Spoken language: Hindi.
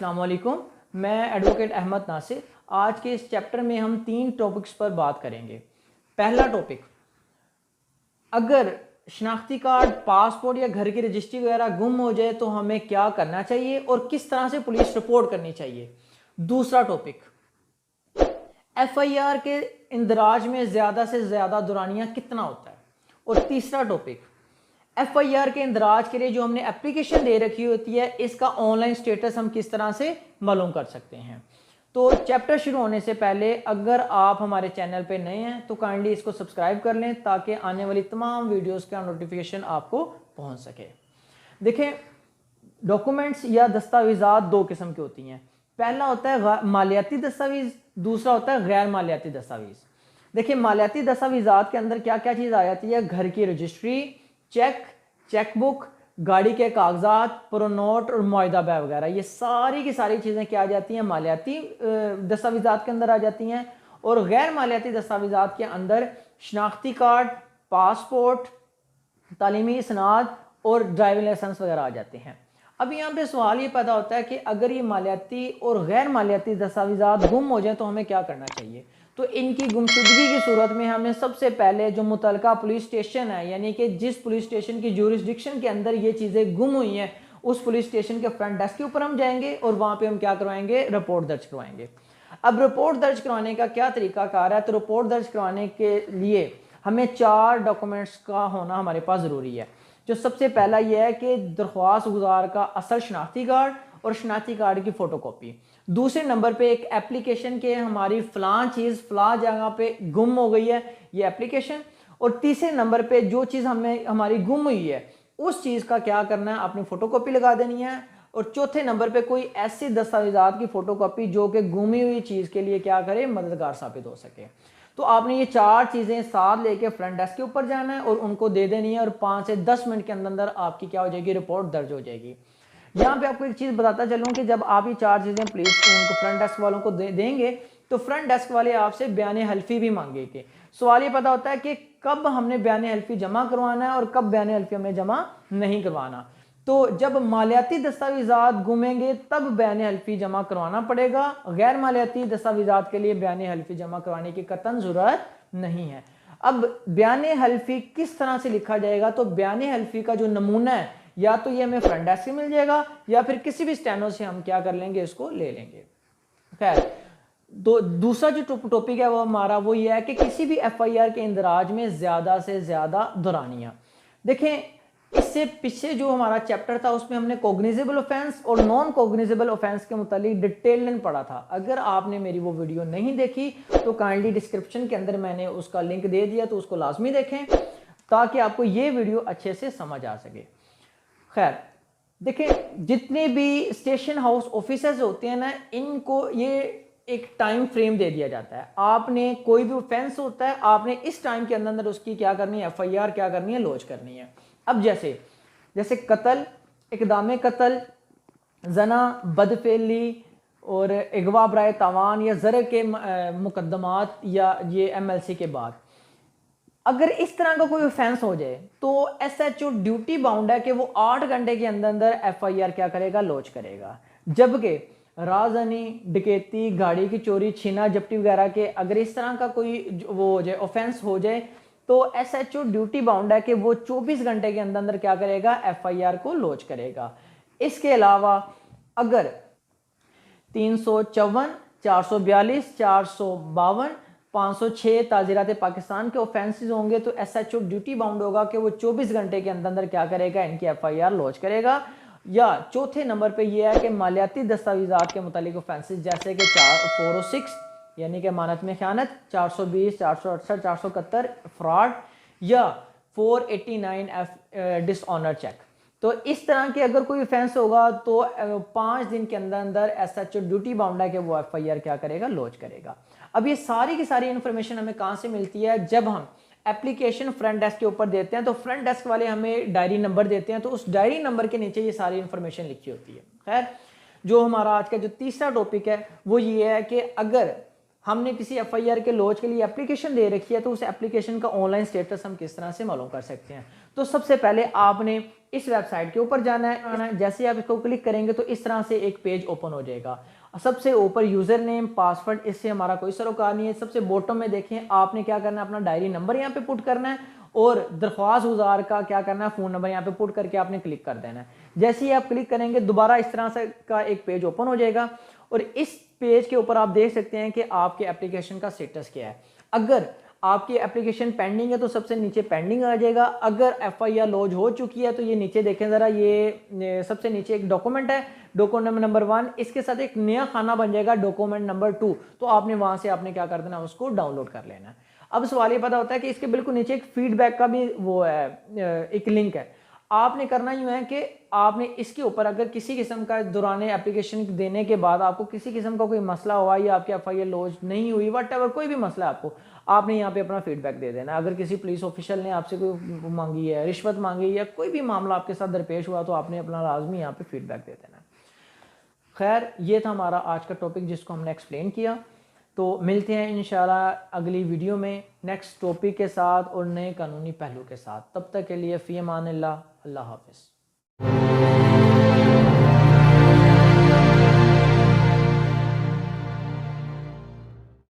अस्सलाम वालेकुम। मैं एडवोकेट अहमद नासिर। आज के इस चैप्टर में हम 3 टॉपिक्स पर बात करेंगे। पहला टॉपिक, अगर शनाख्ती कार्ड, पासपोर्ट या घर की रजिस्ट्री वगैरह गुम हो जाए तो हमें क्या करना चाहिए और किस तरह से पुलिस रिपोर्ट करनी चाहिए। दूसरा टॉपिक, एफआईआर के इंदराज में ज़्यादा से ज़्यादा दुरानिया कितना होता है। और तीसरा टॉपिक, एफआईआर के इंदराज के लिए जो हमने एप्लीकेशन दे रखी होती है, इसका ऑनलाइन स्टेटस हम किस तरह से मालूम कर सकते हैं। तो चैप्टर शुरू होने से पहले अगर आप हमारे चैनल पे नए हैं तो काइंडली इसको सब्सक्राइब कर लें ताकि आने वाली तमाम वीडियोस का नोटिफिकेशन आपको पहुंच सके। देखें, डॉक्यूमेंट्स या दस्तावेज़ात दो किस्म की होती हैं। पहला होता है मालियाती दस्तावेज़, दूसरा होता है गैर मालियाती दस्तावेज़। देखिए, मालियाती दस्तावेज़ात के अंदर क्या क्या चीज़ आ जाती है? घर की रजिस्ट्री, चेक, चेकबुक, गाड़ी के कागजात, प्रोनोट और मुआहदा बै वगैरह, ये सारी की सारी चीज़ें क्या आ जाती हैं? मालियाती दस्तावेज़ात के अंदर आ जाती हैं। और गैर मालियाती दस्तावेज़ात के अंदर शनाख्ती कार्ड, पासपोर्ट, तालीमी सनाद और ड्राइविंग लाइसेंस वगैरह आ जाते हैं। अब यहाँ पे सवाल ये पैदा होता है कि अगर ये मालियाती और गैर मालियाती दस्तावेज़ात गुम हो जाए तो हमें क्या करना चाहिए। तो इनकी गुमशुदगी की सूरत में हमें सबसे पहले जो मुतलका पुलिस स्टेशन है, यानी कि जिस पुलिस स्टेशन की ज्यूरिसडिक्शन के अंदर ये चीज़ें गुम हुई हैं, उस पुलिस स्टेशन के फ्रंट डेस्क के ऊपर हम जाएंगे और वहाँ पे हम क्या करवाएंगे? रिपोर्ट दर्ज करवाएंगे। अब रिपोर्ट दर्ज करवाने का क्या तरीकाकार है? तो रिपोर्ट दर्ज करवाने के लिए हमें 4 डॉक्यूमेंट्स का होना हमारे पास ज़रूरी है। जो सबसे पहला यह है कि दरख्वास्त गुजार का असल शनाख्ती कार्ड और शनाख्ती कार्ड की फ़ोटोकॉपी। दूसरे नंबर पे एक एप्लीकेशन के हमारी फ़लाँ चीज़ फ़लाँ जगह पे गुम हो गई है, ये एप्लीकेशन। और तीसरे नंबर पे जो चीज़ हमें हमारी गुम हुई है उस चीज़ का क्या करना है? अपनी फ़ोटोकॉपी लगा देनी है। और चौथे नंबर पे कोई ऐसी दस्तावेज़ात की फ़ोटोकॉपी जो कि गुमी हुई चीज़ के लिए क्या करे? मददगार साबित हो सके। तो आपने ये 4 चीज़ें साथ लेके फ्रंट डेस्क के ऊपर जाना है और उनको दे देनी है और 5 से 10 मिनट के अंदर अंदर आपकी क्या हो जाएगी? रिपोर्ट दर्ज हो जाएगी। यहाँ पे आपको एक चीज़ बताता चलूँ कि जब आप ये 4 चीज़ें पुलिस उनको फ्रंट डेस्क वालों को देंगे तो फ्रंट डेस्क वाले आपसे बयान हल्फी भी मांगेंगे। सवाल ये पता होता है कि कब हमने बयान हल्फी जमा करवाना है और कब बयान हल्फी हमने जमा नहीं करवाना। तो जब मालियाती दस्तावेज़ात गुमेंगे तब बयान हल्फी जमा करवाना पड़ेगा। गैर मालियाती दस्तावेज़ात के लिए बयान हल्फी जमा करवाने की कतई ज़रूरत नहीं है। अब बयान हल्फी किस तरह से लिखा जाएगा? तो बयान हल्फी का जो नमूना है या तो ये हमें फ्रंट डेस्क से मिल जाएगा या फिर किसी भी स्टैनो से हम क्या कर लेंगे? इसको ले लेंगे। खैर, तो दूसरा जो टॉपिक है वो हमारा वो ये है कि किसी भी एफआईआर के इंदराज में ज़्यादा से ज़्यादा दुरानियाँ। देखें, इससे पीछे जो हमारा चैप्टर था उसमें हमने कॉग्निजेबल ऑफेंस और नॉन कॉग्निजेबल ऑफेंस के मुतालिक डिटेल में पढ़ा था। अगर आपने मेरी वो वीडियो नहीं देखी तो काइंडली डिस्क्रिप्शन के अंदर मैंने उसका लिंक दे दिया, तो उसको लाजमी देखें ताकि आपको ये वीडियो अच्छे से समझ आ सके। खैर, देखें, जितने भी स्टेशन हाउस ऑफिसर्स होते हैं ना, इनको ये एक टाइम फ्रेम दे दिया जाता है। आपने कोई भी ऑफेंस होता है, आपने इस टाइम के अंदर उसकी क्या करनी है? एफआईआर क्या करनी है? लॉन्च करनी है। अब जैसे कत्ल, इक़दाम कत्ल, जना, बदफेली और अगवा बराए तावान या ज़र के मुकदमात या ये एमएलसी के बाद अगर इस तरह का कोई ऑफेंस हो जाए तो एसएचओ ड्यूटी बाउंड है कि वो 8 घंटे के अंदर अंदर एफआईआर क्या करेगा? लॉन्च करेगा। जबकि राजधानी, डकैती, गाड़ी की चोरी, छीना झपटी वगैरह के अगर इस तरह का कोई वो हो जाए, ऑफेंस हो जाए, तो एसएचओ ड्यूटी बाउंड है कि वो 24 घंटे के अंदर अंदर क्या करेगा? एफआईआर को लॉन्च करेगा। इसके अलावा अगर 354, 442, 452, 506 ताज़ीरात पाकिस्तान के ऑफेंसेस होंगे तो एसएचओ ड्यूटी बाउंड होगा कि वो 24 घंटे के अंदर अंदर क्या करेगा? इनकी एफआईआर लॉन्च करेगा। या चौथे नंबर पे ये है कि मालियाती दस्तावेज़ात के मुतालिक ऑफेंसेस जैसे कि 406 यानी कि अमानत में ख़यानत, 420, 468, 471 फ्रॉड या 489 डिसऑनर चेक। तो इस तरह के अगर कोई ऑफेंस होगा तो 5 दिन के अंदर अंदर एसएचओ ड्यूटी बाउंड है कि वो एफआईआर क्या करेगा? लॉन्च करेगा। अब ये सारी की सारी इन्फॉर्मेशन हमें कहाँ से मिलती है? जब हम एप्लीकेशन फ्रंट डेस्क के ऊपर देते हैं तो फ्रंट डेस्क वाले हमें डायरी नंबर देते हैं, तो उस डायरी नंबर के नीचे ये सारी इन्फॉर्मेशन लिखी होती है। खैर, जो हमारा आज का जो तीसरा टॉपिक है वो ये है कि अगर हमने किसी एफआईआर के लॉन्च के लिए एप्लीकेशन दे रखी है तो उस एप्लीकेशन का ऑनलाइन स्टेटस हम किस तरह से मालूम कर सकते हैं। तो सबसे पहले आपने इस वेबसाइट के ऊपर जाना है। जैसे आप इसको क्लिक करेंगे तो इस तरह से एक पेज ओपन हो जाएगा। सबसे ऊपर यूजर नेम पासवर्ड, इससे हमारा कोई सरोकार नहीं है। सबसे बॉटम में देखें, आपने क्या करना है, अपना डायरी नंबर यहाँ पे पुट करना है और दरख्वास्त गुजार का क्या करना है, फ़ोन नंबर यहाँ पे पुट करके आपने क्लिक कर देना है। जैसे ही आप क्लिक करेंगे दोबारा इस तरह से का एक पेज ओपन हो जाएगा और इस पेज के ऊपर आप देख सकते हैं कि आपके एप्लीकेशन का स्टेटस क्या है। अगर आपकी एप्लीकेशन पेंडिंग है तो सबसे नीचे पेंडिंग आ जाएगा। अगर एफआईआर लॉन्च हो चुकी है तो ये नीचे देखें ज़रा, ये सबसे नीचे एक डॉक्यूमेंट है, डॉक्यूमेंट नंबर 1, इसके साथ एक नया खाना बन जाएगा डॉक्यूमेंट नंबर 2। तो आपने वहां से आपने क्या कर देना, उसको डाउनलोड कर लेना है। अब सवाल ये पता होता है कि इसके बिल्कुल नीचे एक फीडबैक का भी वो है, एक लिंक है। आपने करना यूँ है कि आपने इसके ऊपर अगर किसी किस्म का दौरान एप्लीकेशन देने के बाद आपको किसी किस्म का कोई मसला हुआ या आपकी एफआईआर लॉन्च नहीं हुई, वट कोई भी मसला आपको, आपने यहाँ पे अपना फीडबैक दे देना। अगर किसी पुलिस ऑफिशियल ने आपसे कोई मांगी है, रिश्वत मांगी है या कोई भी मामला आपके साथ दरपेश हुआ तो आपने अपना लाजमी यहाँ पे फीडबैक दे देना। खैर, ये था हमारा आज का टॉपिक जिसको हमने एक्सप्लेन किया। तो मिलते हैं इंशाल्लाह अगली वीडियो में नेक्स्ट टॉपिक के साथ और नए कानूनी पहलू के साथ। तब तक के लिए फ़ी अमान अल्लाह, अल्लाह हाफ़िज़।